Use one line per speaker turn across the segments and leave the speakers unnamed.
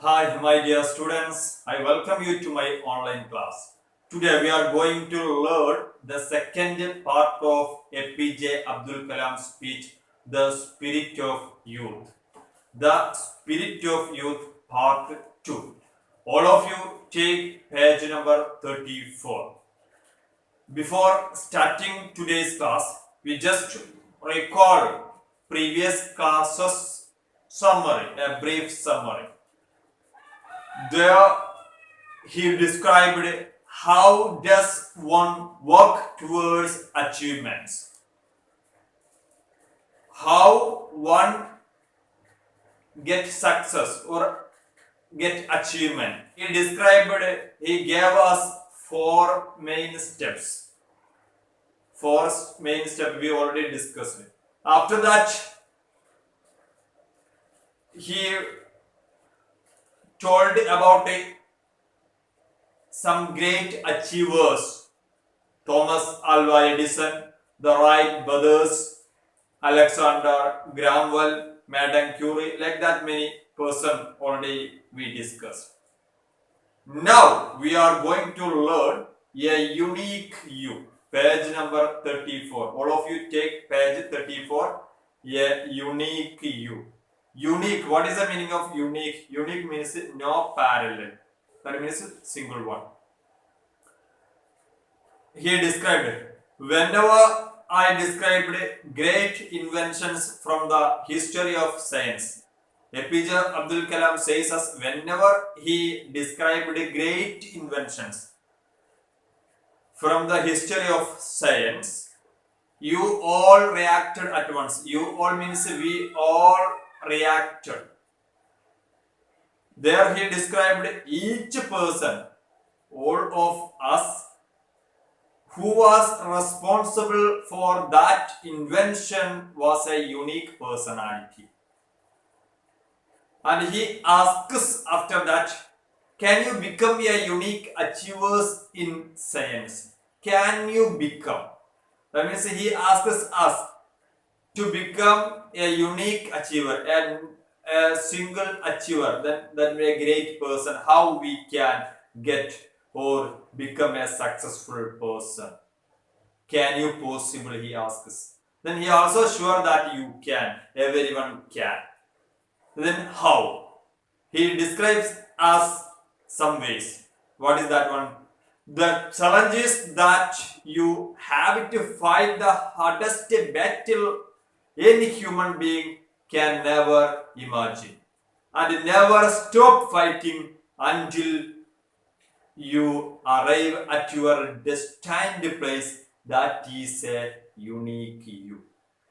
Hi, my dear students. I welcome you to my online class. Today we are going to learn the second part of APJ Abdul Kalam's speech, The Spirit of Youth. The Spirit of Youth, Part 2. All of you take page number 34. Before starting today's class, we just recall previous classes summary, a brief summary. There he described how does one work towards achievements, how one get success or get achievement. He gave us four main steps. Four main steps we already discussed. After that, he told about some great achievers: Thomas Alva Edison, the Wright brothers, Alexander Graham Bell, Madame Curie, like that many person already we discussed. Now we are going to learn a unique you. Page number 34. All of you take page 34. A unique you. Unique. What is the meaning of unique? Unique means no parallel. That means single one. He described, whenever I described great inventions from the history of science, APJ Abdul Kalam says us, whenever he described great inventions from the history of science, you all reacted at once. You all means we all reacted. There he described each person, all of us, who was responsible for that invention was a unique personality. And he asks after that, can you become a unique achiever in science? Can you become? That means he asks us to become a unique achiever and a single achiever, then a great person, how we can get or become a successful person. Can you possible, he asks. Then he also sure that you can, everyone can. Then how? He describes us some ways. What is that one? The challenge is that you have to fight the hardest battle any human being can never imagine. And never stop fighting until you arrive at your destined place. That is a unique you.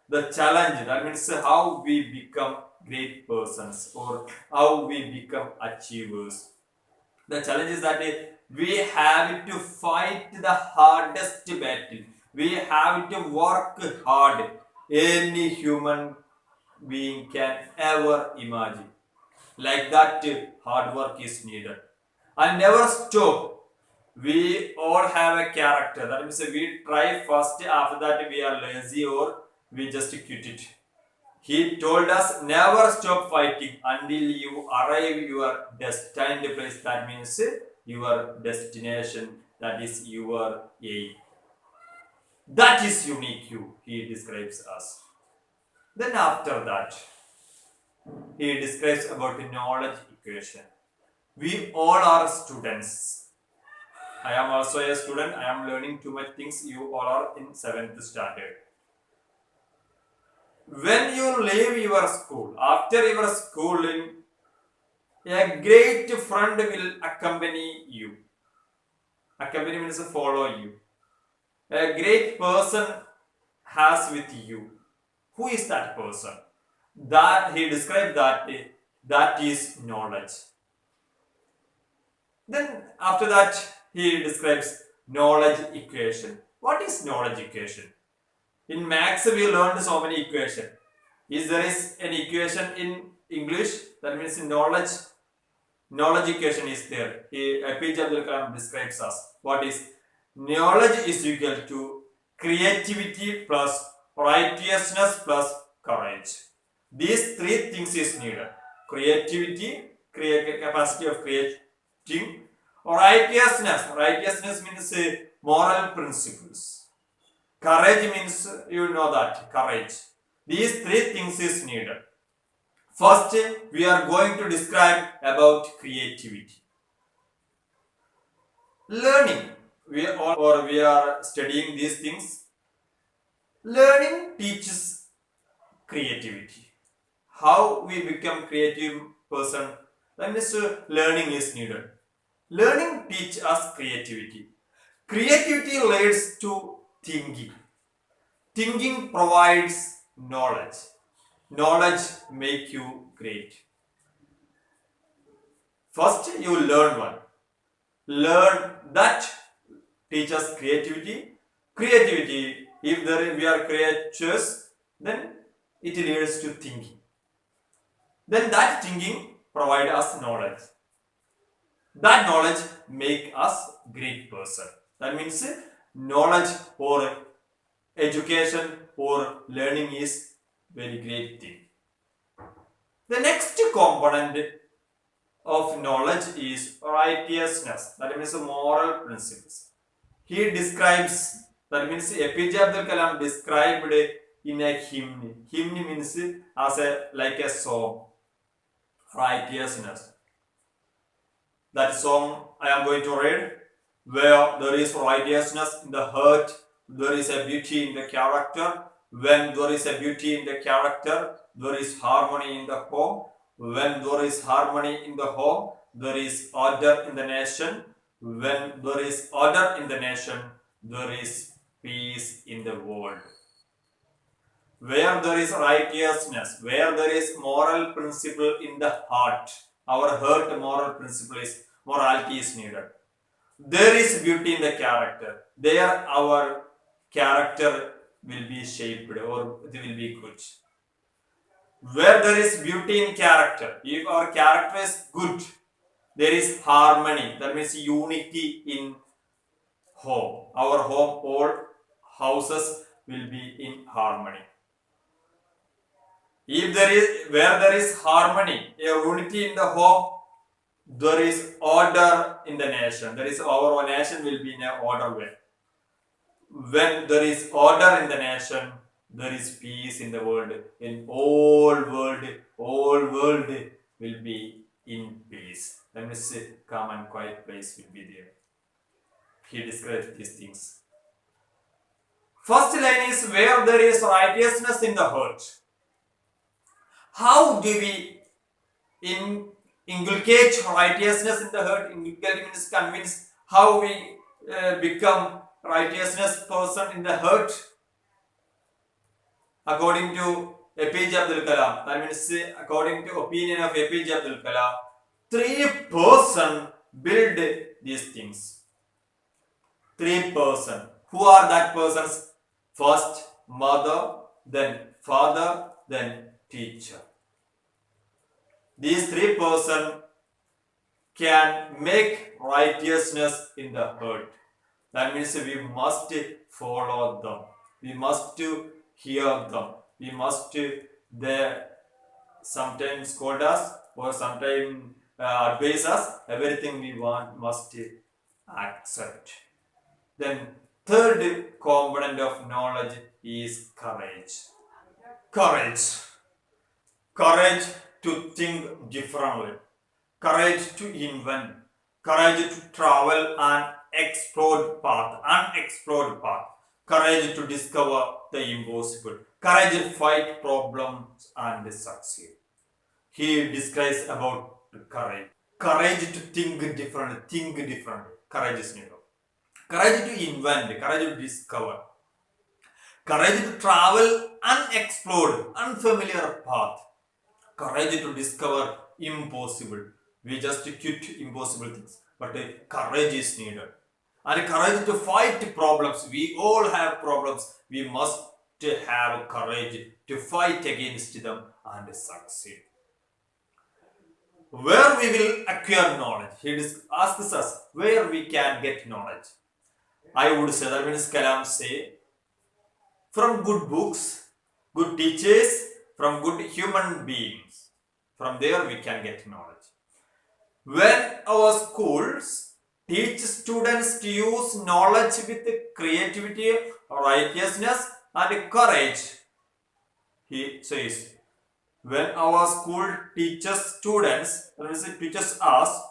The challenge, that means how we become great persons or how we become achievers. The challenge is that we have to fight the hardest battle. We have to work hard. Any human being can ever imagine. Like that, hard work is needed. And never stop. We all have a character. That means we try first, after that we are lazy or we just quit it. He told us never stop fighting until you arrive your destined place. That means your destination. That is your aim. That is unique you, he describes us. Then after that, he describes about the knowledge equation. We all are students. I am also a student. I am learning too much things. You all are in 7th standard. When you leave your school, after your schooling, a great friend will accompany you. Accompany means follow you. A great person has with you. Who is that person? That he described that is knowledge. Then after that he describes knowledge equation. What is knowledge equation? In maths we learned so many equations. There is an equation in English, that means in knowledge equation is there. APJ Abdul Kalam describes us. What is knowledge is equal to creativity plus righteousness plus courage. These three things is needed. Creativity, capacity of creating. Righteousness means moral principles. Courage means, you know that, courage. These three things is needed. First, we are going to describe about creativity. Learning, we are studying these things. Learning teaches creativity. How we become creative person, that means learning is needed. Learning teaches us creativity. Creativity leads to thinking. Thinking provides knowledge. Knowledge make you great. First, you learn one. Learn that teaches creativity. Creativity, if we are creatures, then it leads to thinking. Then that thinking provides us knowledge. That knowledge make us great person. That means knowledge or education or learning is very great thing. The next component of knowledge is righteousness. That means moral principles. He describes, that means APJ Abdul Kalam described in a hymn. Hymn means as like a song. Righteousness. That song I am going to read. Where there is righteousness in the heart, there is a beauty in the character. When there is a beauty in the character, there is harmony in the home. When there is harmony in the home, there is order in the nation. When there is order in the nation, there is peace in the world. Where there is righteousness, where there is moral principle in the heart, our heart moral principle is, morality is needed. There is beauty in the character. There our character will be shaped or it will be good. Where there is beauty in character, if our character is good, there is harmony. That means unity in home. Our home, all houses will be in harmony. If there is, where there is harmony, a unity in the home, there is order in the nation. There is, our nation will be in an order way. When there is order in the nation, there is peace in the world. In all world will be in peace. That means calm and quiet place will be there. He describes these things. First line is where there is righteousness in the heart. How do we inculcate righteousness in the heart? Inculcate means convince. How we become righteousness person in the heart? According to APJ Abdul Kalam, that means according to opinion of APJ Abdul Kalam, 3 persons build these things. 3 persons. Who are that persons? First mother, then father, then teacher. These 3 persons can make righteousness in the heart. That means we must follow them. We must hear them. We must, they sometimes scold us or sometimes advise us. Everything we want must accept. Then third component of knowledge is courage. Courage to think differently. Courage to invent. Courage to travel an unexplored path. Courage to discover the impossible. Courage to fight problems and succeed. He describes about courage. Courage to think differently. Courage is needed. Courage to invent. Courage to discover. Courage to travel unexplored, unfamiliar path. Courage to discover impossible. We just quit impossible things. But courage is needed. And courage to fight problems. We all have problems. We must have courage to fight against them and succeed. Where we will acquire knowledge? He asks us where we can get knowledge. I would say, that means Kalam say, from good books, good teachers, from good human beings. From there we can get knowledge. When our schools teach students to use knowledge with creativity, righteousness, and courage, he says, when our school teaches us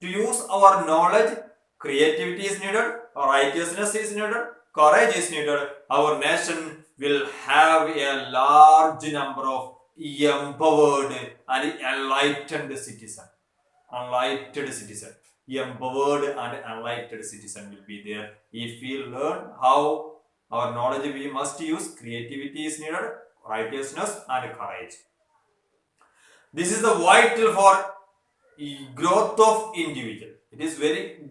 to use our knowledge, creativity is needed, righteousness is needed, courage is needed, our nation will have a large number of empowered and enlightened citizens. Enlightened citizen, empowered and enlightened citizen will be there if we learn how our knowledge we must use. Creativity is needed, righteousness and courage. This is the vital for growth of individual. It is very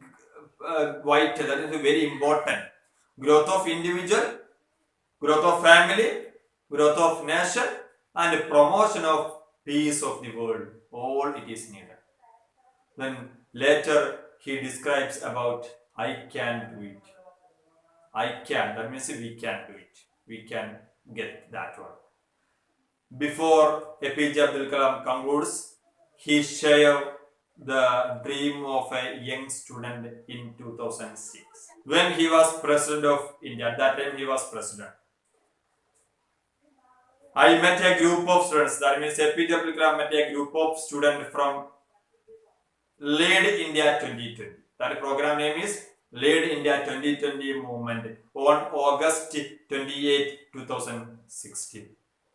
vital. That is very important. Growth of individual, growth of family, growth of nation, and promotion of peace of the world. All it is needed. Then later he describes about I can do it. I can. That means we can do it. We can get that one. Before APJ Abdul Kalam concludes, he shared the dream of a young student in 2006 when he was president of India. At that time he was president. I met a group of students. That means APJ Abdul Kalam met a group of students from Lead India 2020. That program name is Lead India 2020 movement on August 28, 2016.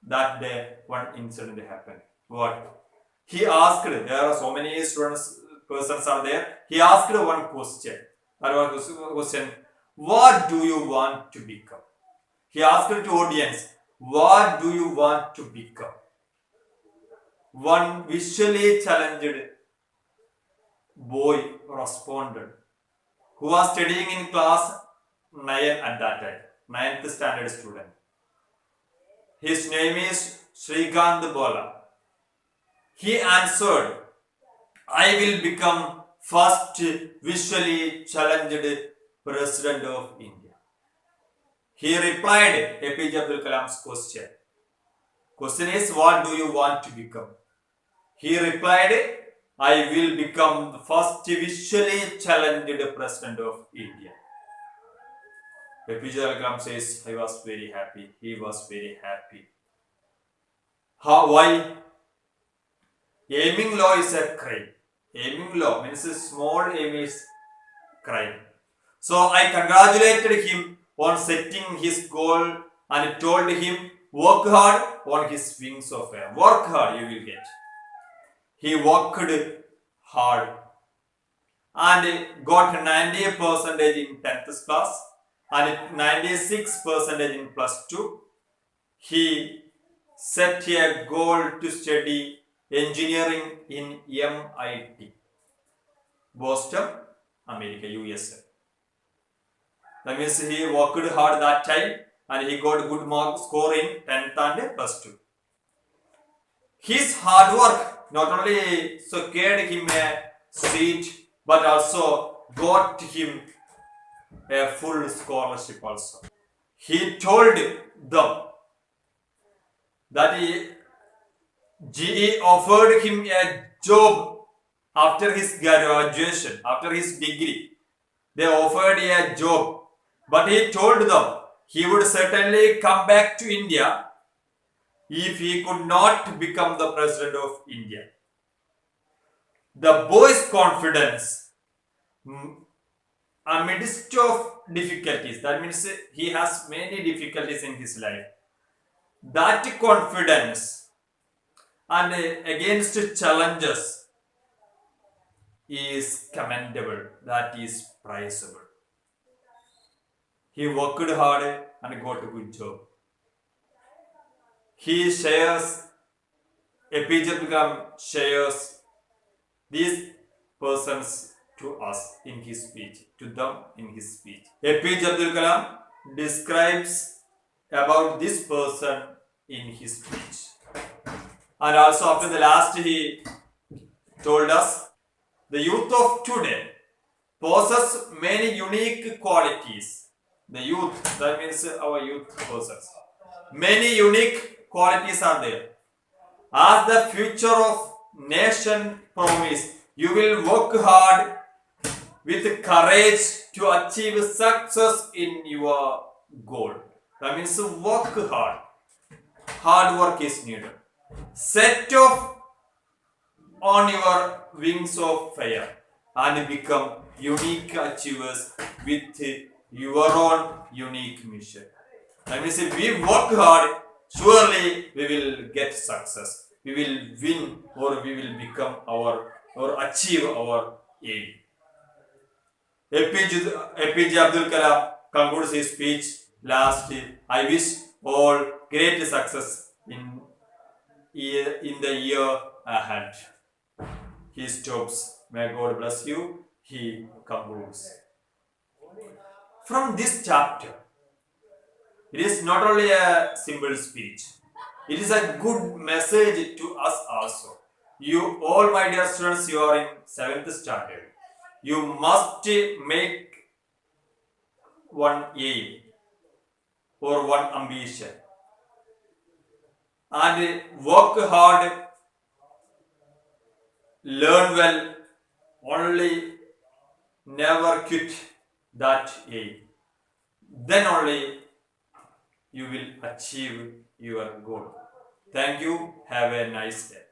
That day, one incident happened. What? He asked, there are so many students, persons are there. He asked one question. That one question, what do you want to become? He asked to audience, what do you want to become? One visually challenged boy responded, who was studying in class 9 at that time, 9th standard student. His name is Shrikant Bola. He answered, I will become first visually challenged president of India. He replied APJ Abdul Kalam's question. Question is, what do you want to become? He replied, I will become the first visually challenged president of India. APJ Abdul Kalam says, I was very happy. He was very happy. How? Why? Aiming low is a crime. Aiming low means a small aim is crime. So I congratulated him on setting his goal and told him, work hard on his wings of air. Work hard, you will get. He worked hard and got 90% in 10th class and 96% in plus 2. He set a goal to study engineering in MIT, Boston, America, USA. That means he worked hard that time and he got good mark score in 10th and plus 2. His hard work not only secured him a seat but also got him a full scholarship also. He told them that GE offered him a job after his graduation, after his degree. They offered a job, but he told them he would certainly come back to India if he could not become the president of India. The boy's confidence amidst of difficulties, that means he has many difficulties in his life. That confidence and against challenges is commendable, that is priceable. He worked hard and got a good job. He shares, APJ Abdul Kalam shares these persons to us in his speech, to them in his speech. APJ Abdul Kalam describes about this person in his speech. And also after the last he told us, the youth of today possess many unique qualities. The youth, that means our youth possess many unique qualities are there. As the future of nation promise, You will work hard with courage to achieve success in your goal. That means work hard. Hard work is needed. Set off on your wings of fire and become unique achievers with your own unique mission. That means if we work hard, surely we will get success. We will win, or we will become or achieve our aim. APJ Abdul Kalam concludes his speech last. I wish all great success in the year ahead. He stops. May God bless you. He concludes. From this chapter, it is not only a simple speech, it is a good message to us also. You all, my dear students, you are in 7th standard. You must make one aim or one ambition and work hard, learn well, only never quit that aim. Then only you will achieve your goal. Thank you. Have a nice day.